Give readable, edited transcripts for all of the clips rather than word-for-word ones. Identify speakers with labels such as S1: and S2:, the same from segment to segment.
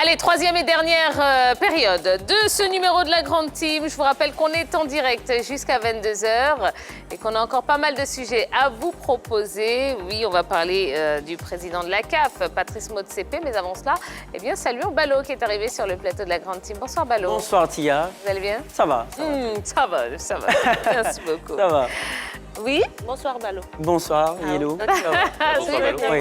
S1: Allez, troisième et dernière période de ce numéro de la Grande Team. Je vous rappelle qu'on est en direct jusqu'à 22h et qu'on a encore pas mal de sujets à vous proposer. Oui, on va parler du président de la CAF, Patrice Motsepe, mais avant cela, eh bien, saluons Balo qui est arrivé sur le plateau de la Grande Team. Bonsoir Balo.
S2: Bonsoir Tia.
S1: Vous allez bien?
S2: Ça va.
S1: Ça va. Merci beaucoup.
S2: Ça va.
S1: Oui?
S3: Bonsoir Balo.
S2: Bonsoir Yellow.
S1: Bonsoir Balo.
S2: Oui.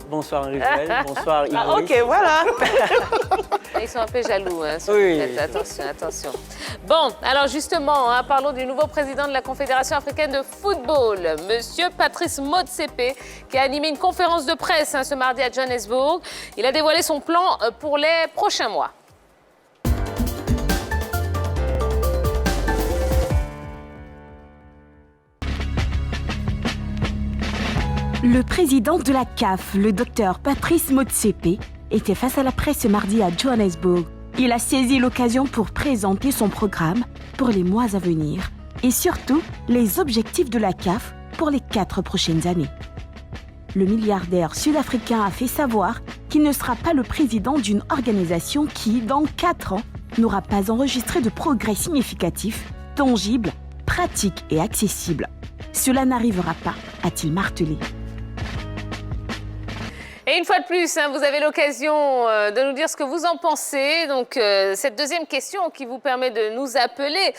S2: Bonsoir Rituel. Bonsoir Iris.
S3: Ah, ok, voilà.
S1: Ils sont un peu jaloux, hein, sur
S2: Oui.
S1: le plateau. Attention. Bon, alors justement, parlons du nouveau président de la Confédération africaine de football, Monsieur Patrice Motsepe, qui a animé une conférence de presse ce mardi à Johannesburg. Il a dévoilé son plan pour les prochains mois.
S4: Le président de la CAF, le docteur Patrice Motsepe, était face à la presse ce mardi à Johannesburg. Il a saisi l'occasion pour présenter son programme pour les mois à venir et surtout les objectifs de la CAF pour les 4 prochaines années. Le milliardaire sud-africain a fait savoir qu'il ne sera pas le président d'une organisation qui, dans 4 ans, n'aura pas enregistré de progrès significatifs, tangibles, pratiques et accessibles. Cela n'arrivera pas, a-t-il martelé.
S1: Et une fois de plus, vous avez l'occasion de nous dire ce que vous en pensez. Donc, cette deuxième question qui vous permet de nous appeler.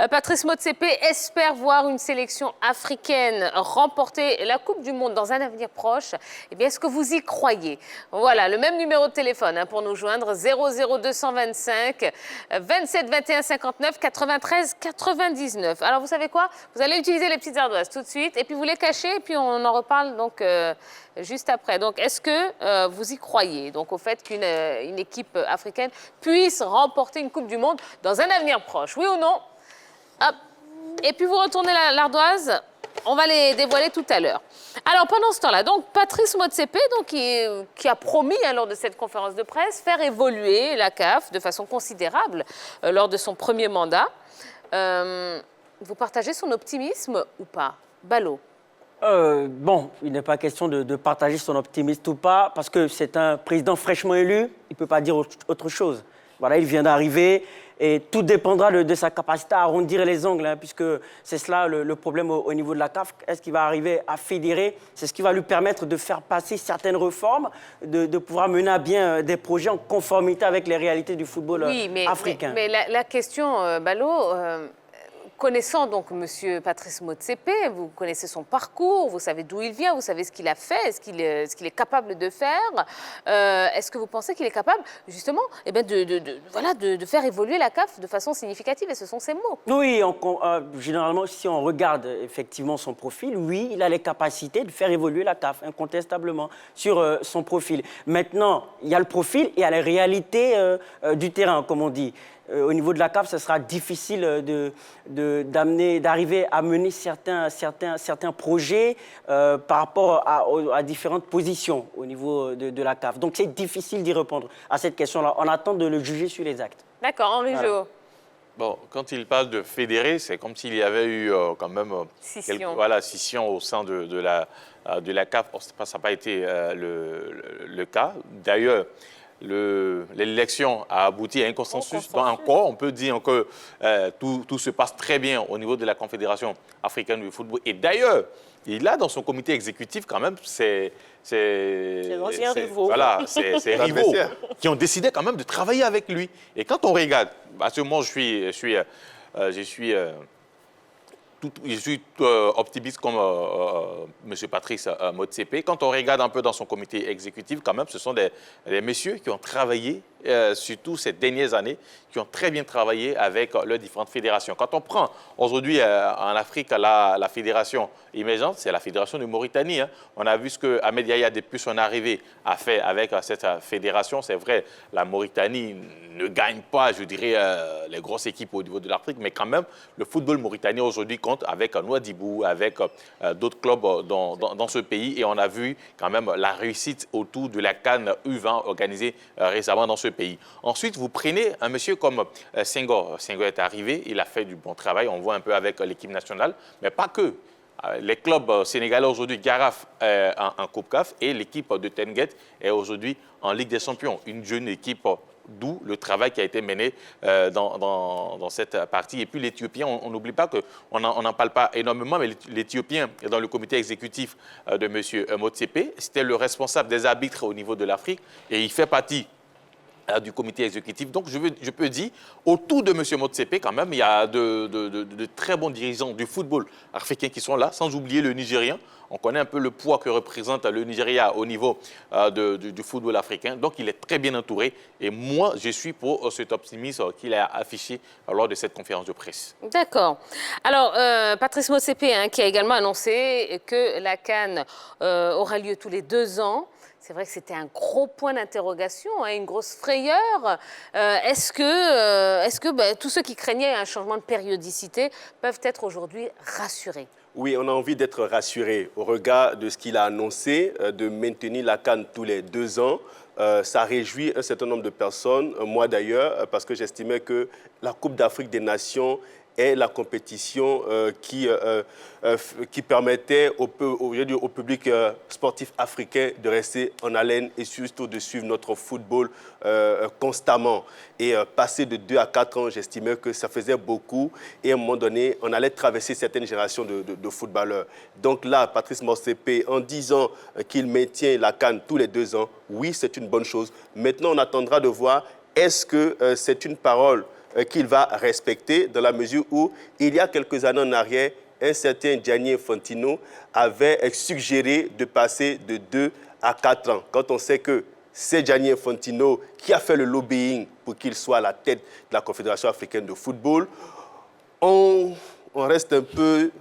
S1: Patrice Motsepe espère voir une sélection africaine remporter la Coupe du Monde dans un avenir proche. Eh bien, est-ce que vous y croyez? Voilà, le même numéro de téléphone pour nous joindre, 00225 27 21 59 93 99. Alors, vous savez quoi? Vous allez utiliser les petites ardoises tout de suite et puis vous les cachez et puis on en reparle donc juste après. Donc, est-ce que vous y croyez, donc au fait qu'une équipe africaine puisse remporter une Coupe du Monde dans un avenir proche, oui ou non? Hop. Et puis vous retournez l'ardoise, on va les dévoiler tout à l'heure. Alors pendant ce temps-là, donc Patrice Motsepe, donc, qui a promis lors de cette conférence de presse faire évoluer la CAF de façon considérable lors de son premier mandat. Vous partagez son optimisme ou pas? Balo?
S2: Bon, il n'est pas question de partager son optimisme ou pas, parce que c'est un président fraîchement élu, il ne peut pas dire autre chose. Voilà, il vient d'arriver et tout dépendra de sa capacité à arrondir les angles, puisque c'est cela le problème au niveau de la CAF. Est-ce qu'il va arriver à fédérer? C'est ce qui va lui permettre de faire passer certaines réformes, de pouvoir mener à bien des projets en conformité avec les réalités du football africain.
S1: Mais la question, Balo... Connaissant donc M. Patrice Motsepe, vous connaissez son parcours, vous savez d'où il vient, vous savez ce qu'il a fait, ce qu'il est capable de faire. Est-ce que vous pensez qu'il est capable, justement, de faire évoluer la CAF de façon significative? Et ce sont ses mots.
S2: Oui, généralement, si on regarde effectivement son profil, oui, il a les capacités de faire évoluer la CAF, incontestablement, sur son profil. Maintenant, il y a le profil et il y a les réalités du terrain, comme on dit. Au niveau de la CAF, ce sera difficile d'arriver à mener certains projets par rapport à différentes positions au niveau de la CAF. Donc, c'est difficile d'y répondre à cette question-là. On attend de le juger sur les actes.
S1: D'accord, Henri Jo.
S5: Bon, quand il parle de fédérer, c'est comme s'il y avait eu quand même scission au sein de la CAF. Ça n'a pas été le cas. D'ailleurs, l'élection a abouti à un consensus. Donc encore, on peut dire que tout se passe très bien au niveau de la Confédération africaine du football. Et d'ailleurs, il a dans son comité exécutif quand même ses
S3: anciens rivaux.
S5: Voilà, ses rivaux qui ont décidé quand même de travailler avec lui. Et quand on regarde, à ce moment, je suis optimiste comme M. Patrice Motsepe. Quand on regarde un peu dans son comité exécutif, quand même, ce sont des messieurs qui ont travaillé, surtout ces dernières années, qui ont très bien travaillé avec leurs différentes fédérations. Quand on prend aujourd'hui en Afrique la fédération émergente, c'est la fédération de Mauritanie. On a vu ce que Ahmed Yahya, depuis son arrivée, a fait avec cette fédération. C'est vrai, la Mauritanie ne gagne pas, je dirais, les grosses équipes au niveau de l'Afrique, mais quand même, le football mauritanien aujourd'hui compte avec Nouadhibou, avec d'autres clubs dans ce pays. Et on a vu quand même la réussite autour de la CAN U20 organisée récemment dans ce pays. Ensuite, vous prenez un monsieur comme Senghor. Senghor est arrivé, il a fait du bon travail, on voit un peu avec l'équipe nationale, mais pas que. Les clubs sénégalais aujourd'hui garafent en Coupe CAF et l'équipe de Tenguet est aujourd'hui en Ligue des Champions. Une jeune équipe, d'où le travail qui a été mené dans cette partie. Et puis l'Éthiopien, on n'oublie pas qu'on n'en parle pas énormément, mais l'Éthiopien est dans le comité exécutif de M. Motsepe. C'était le responsable des arbitres au niveau de l'Afrique et il fait partie du comité exécutif. Donc, je peux dire, autour de M. Motsepe, quand même, il y a de très bons dirigeants du football africain qui sont là, sans oublier le Nigérien. On connaît un peu le poids que représente le Nigeria au niveau du football africain. Donc, il est très bien entouré. Et moi, je suis pour cet optimisme qu'il a affiché lors de cette conférence de presse.
S1: D'accord. Alors, Patrice Motsepe, qui a également annoncé que la CAN aura lieu tous les 2 ans. C'est vrai que c'était un gros point d'interrogation, une grosse frayeur. Est-ce que tous ceux qui craignaient un changement de périodicité peuvent être aujourd'hui rassurés?
S6: Oui, on a envie d'être rassurés au regard de ce qu'il a annoncé, de maintenir la CAN tous les 2 ans. Ça réjouit un certain nombre de personnes, moi d'ailleurs, parce que j'estimais que la Coupe d'Afrique des Nations est la compétition qui permettait au public sportif africain de rester en haleine et surtout de suivre notre football constamment. Et passer de 2 à 4 ans, j'estimais que ça faisait beaucoup. Et à un moment donné, on allait traverser certaines générations de footballeurs. Donc là, Patrice Motsepe, en disant qu'il maintient la CAN tous les 2 ans, oui, c'est une bonne chose. Maintenant, on attendra de voir, est-ce que c'est une parole qu'il va respecter dans la mesure où, il y a quelques années en arrière, un certain Gianni Infantino avait suggéré de passer de 2 à 4 ans. Quand on sait que c'est Gianni Infantino qui a fait le lobbying pour qu'il soit à la tête de la Confédération africaine de football, on reste un peu,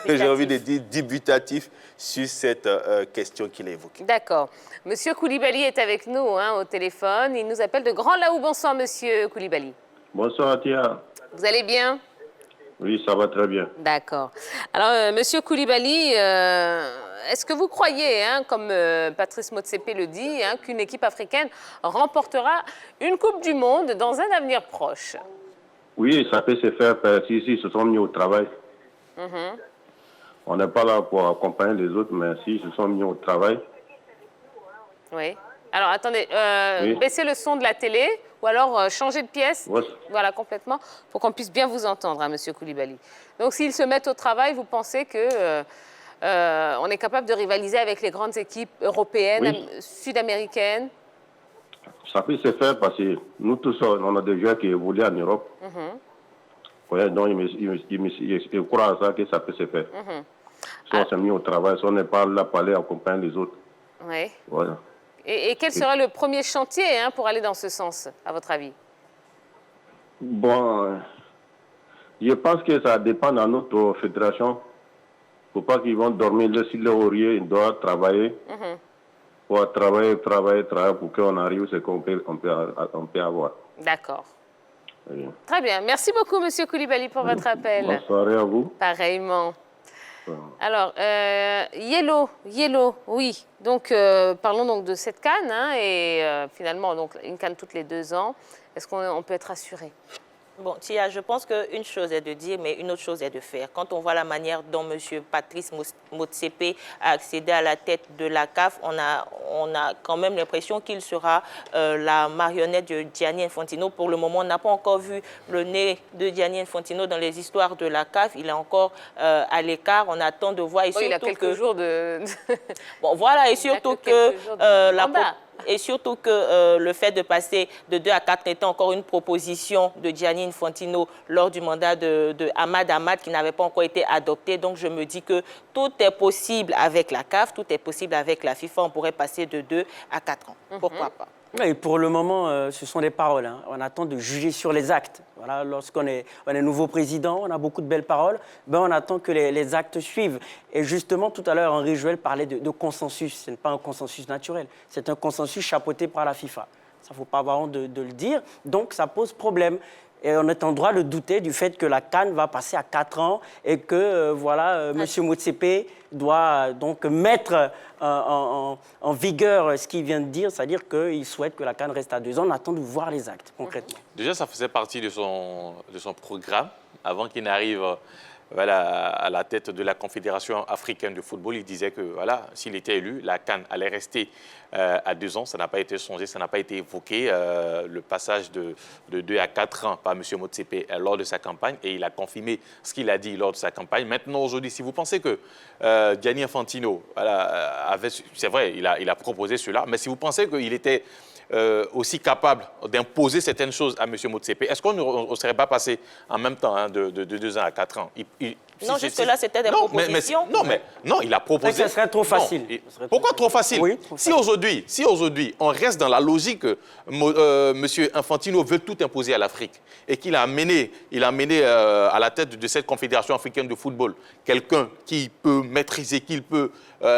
S6: j'ai envie de dire, dubitatif sur cette question qu'il a évoquée.
S1: D'accord. Monsieur Koulibaly est avec nous au téléphone. Il nous appelle de Grand Laou. Bonsoir, monsieur Koulibaly.
S7: Bonsoir, Atia.
S1: Vous allez bien?
S7: Oui, ça va très bien.
S1: D'accord. Alors, monsieur Koulibaly, est-ce que vous croyez, comme Patrice Motsepe le dit, qu'une équipe africaine remportera une Coupe du Monde dans un avenir proche?
S7: Oui, ça peut se faire s'ils se sont mis au travail. On n'est pas là pour accompagner les autres, mais s'ils se sont mis au travail.
S1: Oui. Alors, attendez,
S7: Oui.
S1: baissez le son de la télé ou alors changez de pièce.
S7: Ouais.
S1: Voilà, complètement, pour qu'on puisse bien vous entendre, monsieur Koulibaly. Donc, s'ils se mettent au travail, vous pensez que on est capable de rivaliser avec les grandes équipes européennes,
S7: Oui.
S1: sud-américaines?
S7: Ça peut se faire parce que nous tous, on a des joueurs qui évoluent en Europe. Ouais, donc, ils croient à ça que ça peut se faire. Si on s'est mis au travail, si on n'est pas là pour aller accompagner les autres.
S1: Oui.
S7: Voilà.
S1: Et quel serait le premier chantier pour aller dans ce sens, à votre avis?
S7: Bon, je pense que ça dépend de notre fédération. Il ne faut pas qu'ils vont dormir sur le laurier, ils doivent travailler. Pour travailler pour qu'on arrive à ce qu'on peut avoir.
S1: D'accord.
S7: Oui.
S1: Très bien. Merci beaucoup, monsieur Koulibaly, pour votre appel.
S7: Bonne soirée à vous.
S1: Pareillement. Alors, Yellow, oui. Donc, parlons donc de cette CAN et finalement, donc, une CAN toutes les 2 ans. Est-ce qu'on peut être assuré?
S3: Bon, Tia, je pense qu'une chose est de dire, mais une autre chose est de faire. Quand on voit la manière dont M. Patrice Motsepe a accédé à la tête de la CAF, on a quand même l'impression qu'il sera la marionnette de Gianni Infantino. Pour le moment, on n'a pas encore vu le nez de Gianni Infantino dans les histoires de la CAF. Il est encore à l'écart. On attend de voir. Et
S1: il a quelques jours de...
S3: Bon, voilà, et surtout que le fait de passer de 2 à 4 était encore une proposition de Gianni Infantino lors du mandat de Ahmad Ahmad qui n'avait pas encore été adopté. Donc je me dis que tout est possible avec la CAF, tout est possible avec la FIFA. On pourrait passer de 2 à 4 ans. Pourquoi pas?
S2: Et pour le moment, ce sont des paroles. On attend de juger sur les actes. Voilà, lorsqu'on est nouveau président, on a beaucoup de belles paroles. On attend que les actes suivent. Et justement, tout à l'heure, Henri Joël parlait de consensus. Ce n'est pas un consensus naturel. C'est un consensus chapeauté par la FIFA. Ça ne faut pas avoir honte de le dire. Donc, ça pose problème. Et on est en droit de douter du fait que la CAN va passer à 4 ans et que, M. Motsepe doit donc mettre en vigueur ce qu'il vient de dire, c'est-à-dire qu'il souhaite que la CAN reste à 2 ans. On attend de voir les actes, concrètement.
S5: Déjà, ça faisait partie de son programme avant qu'il n'arrive voilà, à la tête de la Confédération africaine de football, il disait que voilà, s'il était élu, la CAN allait rester à 2 ans. Ça n'a pas été changé, ça n'a pas été évoqué. Le passage de 2 à 4 ans par M. Motsepe lors de sa campagne, et il a confirmé ce qu'il a dit lors de sa campagne. Maintenant, aujourd'hui, si vous pensez que Gianni Infantino, voilà, c'est vrai, il a proposé cela, mais si vous pensez qu'il était aussi capable d'imposer certaines choses à M. Motsepe, est-ce qu'on ne serait pas passé en même temps de 2 ans à 4 ans?
S3: Non, jusque-là, c'était des propositions.
S5: Non, il a proposé.
S2: Ça serait trop facile.
S5: Pourquoi trop facile?
S2: Oui,
S5: si aujourd'hui, on reste dans la logique que M. Infantino veut tout imposer à l'Afrique et qu'il a amené à la tête de cette Confédération africaine de football quelqu'un qui peut maîtriser, qui peut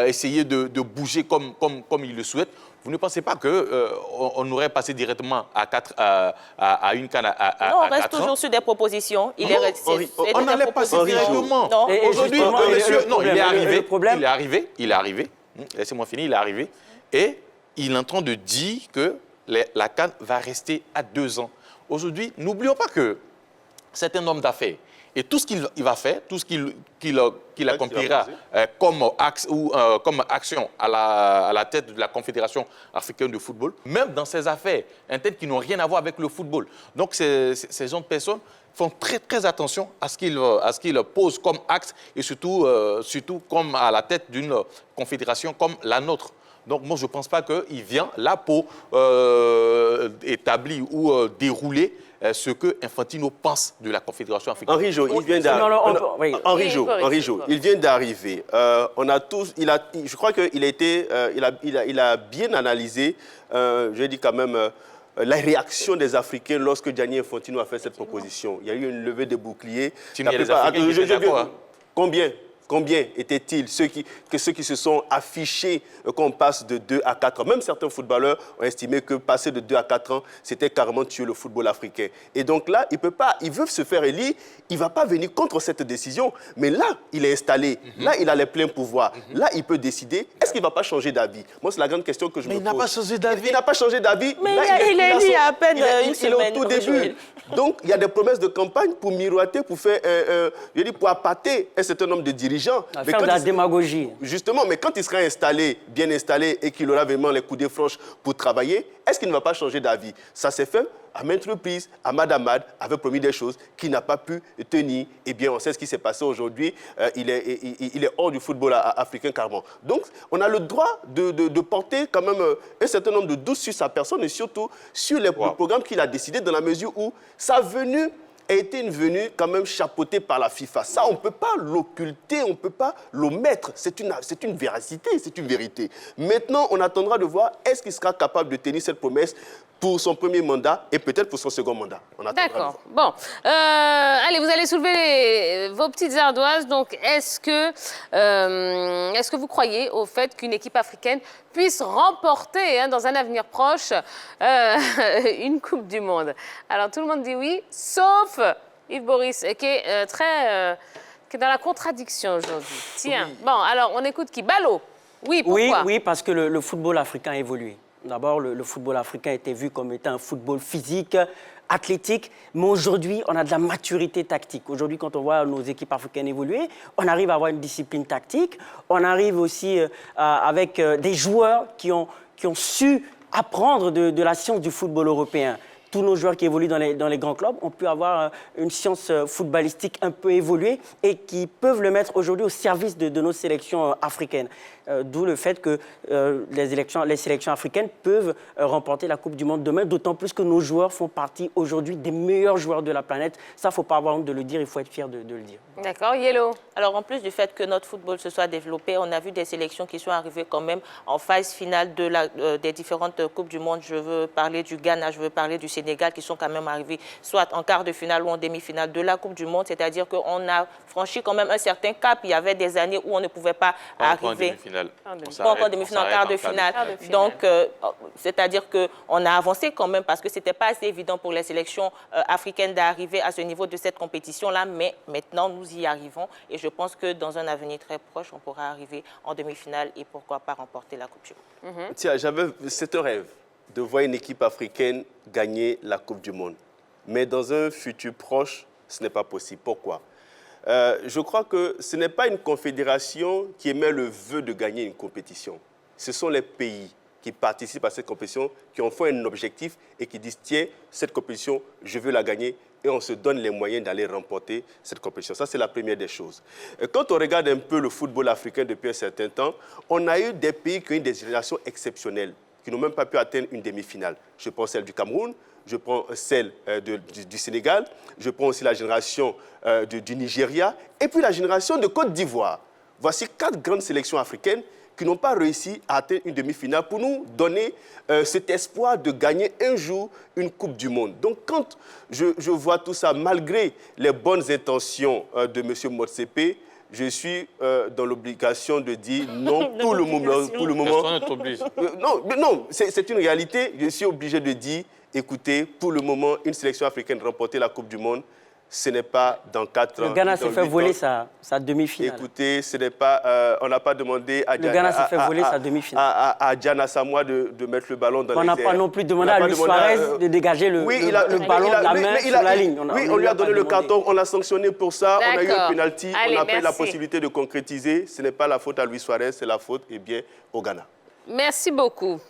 S5: essayer de bouger comme il le souhaite, vous ne pensez pas qu'on aurait passé directement à une canne à
S3: Non, on reste
S5: 4 ans?
S3: toujours sur des propositions.
S5: On n'allait pas directement.
S3: Non,
S5: aujourd'hui, monsieur, non, il est arrivé.
S2: problème.
S5: Il est arrivé. Laissez-moi finir, il est arrivé. Et il est en train de dire que la CAN va rester à 2 ans. Aujourd'hui, n'oublions pas que c'est un homme d'affaires. Et tout ce qu'il va faire, tout ce qu'il accomplira comme action à la tête de la Confédération africaine de football, même dans ses affaires internes qui n'ont rien à voir avec le football. Donc, ces gens de personnes font très, très attention à ce qu'ils posent comme axe et surtout comme à la tête d'une confédération comme la nôtre. Donc, moi, je ne pense pas qu'il vient là pour établir ou dérouler ce que Infantino pense de la Confédération africaine.
S6: Henri Jo, il vient d'arriver. Henri Jo, il vient d'arriver. Je crois qu'il a bien analysé, je dis quand même, la réaction des Africains lorsque Gianni Infantino a fait cette proposition. Il y a eu une levée de boucliers.
S5: Il y a des Africains qui étaient d'accord, hein.
S6: Combien étaient-ils ceux qui se sont affichés quand on passe de 2 à 4 ans? Même certains footballeurs ont estimé que passer de 2 à 4 ans, c'était carrément tuer le football africain. Et donc là, il veut se faire élire, il ne va pas venir contre cette décision. Mais là, il est installé, là, il a les pleins pouvoirs, là, il peut décider. Est-ce qu'il ne va pas changer d'avis? Moi, c'est la grande question que je me pose.
S5: Mais il n'a pas changé d'avis.
S6: Il n'a pas changé d'avis.
S3: Mais il est élu il y a à peine une semaine.
S6: Il est au tout début. Donc, il y a des promesses de campagne pour miroiter, pour faire, pour appâter un certain nombre de dirigeants.
S2: Faire de la démagogie.
S6: Justement, mais quand il sera installé, bien installé, et qu'il aura vraiment les coups de franches pour travailler, est-ce qu'il ne va pas changer d'avis? Ça s'est fait à maintes reprises. Ahmad Ahmad avait promis des choses qu'il n'a pas pu tenir. Eh bien, on sait ce qui s'est passé aujourd'hui. Il est hors du football africain carrément. Donc, on a le droit de porter quand même un certain nombre de doutes sur sa personne et surtout sur le programme qu'il a décidé, dans la mesure où sa venue a été une venue quand même chapeautée par la FIFA. Ça, on ne peut pas l'occulter, on ne peut pas l'omettre. C'est une véracité, c'est une vérité. Maintenant, on attendra de voir est-ce qu'il sera capable de tenir cette promesse pour son premier mandat et peut-être pour son second mandat.
S1: D'accord. Bon. Allez, vous allez soulever vos petites ardoises. Donc, est-ce que vous croyez au fait qu'une équipe africaine puisse remporter, dans un avenir proche, une Coupe du Monde? Alors, tout le monde dit oui, sauf Yves Boris, qui est qui est dans la contradiction aujourd'hui. Tiens, oui. Bon, alors, on écoute qui? Ballot. Oui, pourquoi?
S2: Oui, parce que le football africain a évolué. D'abord, le football africain était vu comme étant un football physique, athlétique, mais aujourd'hui, on a de la maturité tactique. Aujourd'hui, quand on voit nos équipes africaines évoluer, on arrive à avoir une discipline tactique, on arrive aussi avec des joueurs qui ont su apprendre de la science du football européen. Tous nos joueurs qui évoluent dans les grands clubs ont pu avoir une science footballistique un peu évoluée et qui peuvent le mettre aujourd'hui au service de nos sélections africaines. D'où le fait que les sélections africaines peuvent remporter la Coupe du Monde demain, d'autant plus que nos joueurs font partie aujourd'hui des meilleurs joueurs de la planète. Ça, il ne faut pas avoir honte de le dire, il faut être fier de le dire.
S1: D'accord, Yellow.
S3: Alors, en plus du fait que notre football se soit développé, on a vu des sélections qui sont arrivées quand même en phase finale des différentes Coupes du Monde. Je veux parler du Ghana, je veux parler du Sénégal, qui sont quand même arrivés soit en quart de finale ou en demi-finale de la Coupe du Monde. C'est-à-dire qu'on a franchi quand même un certain cap. Il y avait des années où on ne pouvait pas arriver. Pas encore demi-finale, quart de finale. Donc, c'est-à-dire qu'on a avancé quand même parce que ce n'était pas assez évident pour les sélections africaines d'arriver à ce niveau de cette compétition-là. Mais maintenant, nous y arrivons. Et je pense que dans un avenir très proche, on pourra arriver en demi-finale et pourquoi pas remporter la Coupe du Monde.
S6: Tiens, c'est un rêve de voir une équipe africaine gagner la Coupe du Monde. Mais dans un futur proche, ce n'est pas possible. Pourquoi ? je crois que ce n'est pas une confédération qui émet le vœu de gagner une compétition. Ce sont les pays qui participent à cette compétition, qui en font un objectif et qui disent, tiens, cette compétition, je veux la gagner. Et on se donne les moyens d'aller remporter cette compétition. Ça, c'est la première des choses. Quand on regarde un peu le football africain depuis un certain temps, on a eu des pays qui ont eu des générations exceptionnelles, qui n'ont même pas pu atteindre une demi-finale. Je prends celle du Cameroun, je prends celle du Sénégal, je prends aussi la génération du Nigeria, et puis la génération de Côte d'Ivoire. Voici 4 grandes sélections africaines qui n'ont pas réussi à atteindre une demi-finale pour nous donner cet espoir de gagner un jour une Coupe du Monde. Donc quand je vois tout ça, malgré les bonnes intentions de M. Motsepe, je suis dans l'obligation de dire non pour le moment. Non, c'est une réalité. Je suis obligé de dire, écoutez, pour le moment, une sélection africaine remporter la Coupe du Monde, ce n'est pas dans 4 ans.
S2: Le Ghana s'est fait voler sa demi-finale.
S6: Écoutez, ce n'est pas, on n'a pas demandé à Diana Samoa de mettre le ballon dans les airs.
S2: On n'a pas non plus demandé à Luis Suarez de dégager le ballon de la main sur la ligne.
S6: On lui a donné le carton, on l'a sanctionné pour ça, on a eu un penalty, on a pas eu la possibilité de concrétiser. Ce n'est pas la faute à Luis Suarez, c'est la faute au Ghana.
S1: Merci beaucoup.